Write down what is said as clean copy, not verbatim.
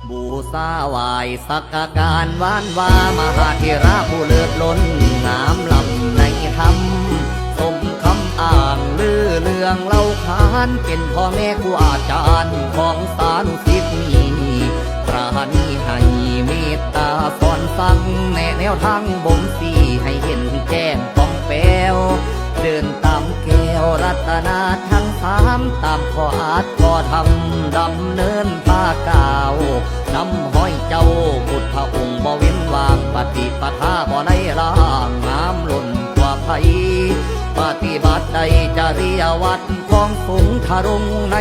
บูชาไหวสักการวานวามหาเถระผู้เลิศล้นงามลำในธรรมสมคำอ้างลือเรื่องเล่าขานเป็นพ่อแม่ครูอาจารย์ของสานุสิทธิ์นี้ปราณีให้เมตตาสอนสั่งแนะแนวทางบ่มสีให้เห็นแจ้งป้องแปวเดินตามแก้วรัตนาทั้งสามตามข้ออาจข้อธรรมดำเนินป่าก่าวนำห้อยเจ้าพุทธองค์บ่เว้นวางปฏิปทาบ่ได้ล่างงามล้นกว่าไผปฏิบัติใดจริยวัตรของสงฆ์ทรงใน